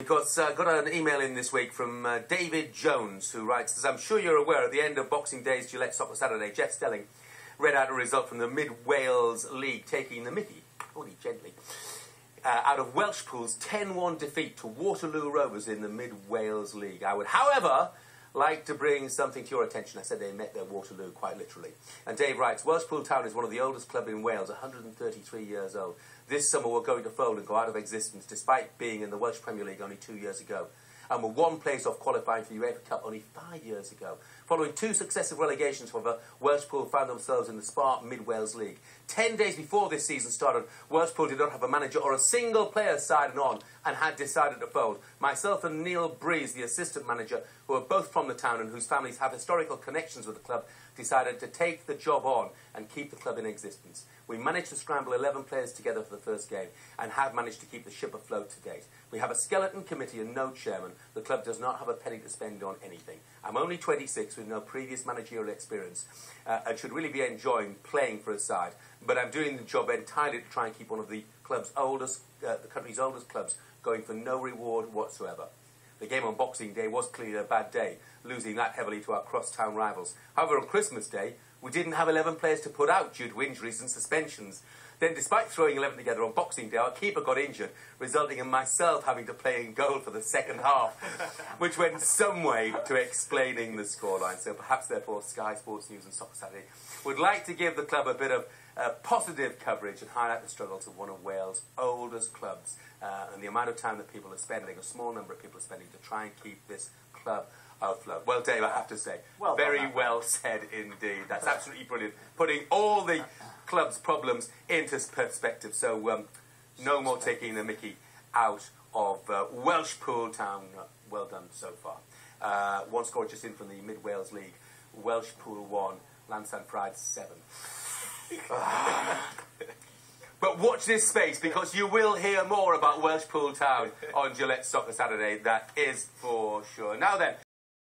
because I got an email in this week from David Jones, who writes, as I'm sure you're aware, at the end of Boxing Day's Gillette Soccer Saturday, Jeff Stelling read out a result from the Mid-Wales League, taking the mickey, only gently, out of Welshpool's 10-1 defeat to Waterloo Rovers in the Mid-Wales League. I would, however, like to bring something to your attention. I said they met their Waterloo, quite literally. And Dave writes, Welshpool Town is one of the oldest clubs in Wales, 133 years old. This summer we're going to fold and go out of existence, despite being in the Welsh Premier League only 2 years ago. And we're one place off qualifying for the UEFA Cup only 5 years ago. Following 2 successive relegations, however, Welshpool found themselves in the Spark Mid-Wales League. 10 days before this season started, Welshpool did not have a manager or a single player signing on and had decided to fold. Myself and Neil Breeze, the assistant manager, who are both from the town and whose families have historical connections with the club, decided to take the job on and keep the club in existence. We managed to scramble 11 players together for the first game and have managed to keep the ship afloat to date. We have a skeleton committee and no chairman. The club does not have a penny to spend on anything. I'm only 26 with no previous managerial experience and should really be enjoying playing for a side. But I'm doing the job entirely to try and keep one of the club's oldest, the country's oldest clubs going for no reward whatsoever. The game on Boxing Day was clearly a bad day, losing that heavily to our cross-town rivals. However, on Christmas Day, we didn't have 11 players to put out due to injuries and suspensions. Then, despite throwing 11 together on Boxing Day, our keeper got injured, resulting in myself having to play in goal for the second half, which went some way to explaining the scoreline. So perhaps, therefore, Sky Sports News and Soccer Saturday would like to give the club a bit of positive coverage and highlight the struggles of one of Wales' oldest clubs and the amount of time that people are spending, a small number of people are spending, to try and keep this club afloat. Well, Dave, I have to say, very well said indeed. That's absolutely brilliant. Putting all the club's problems into perspective. So no more taking the mickey out of Welshpool Town. Well done so far. One score just in from the Mid-Wales League. Welshpool 1, Lansdowne Pride 7. But watch this space, because you will hear more about Welshpool Town on Gillette Soccer Saturday. That is for sure. Now then.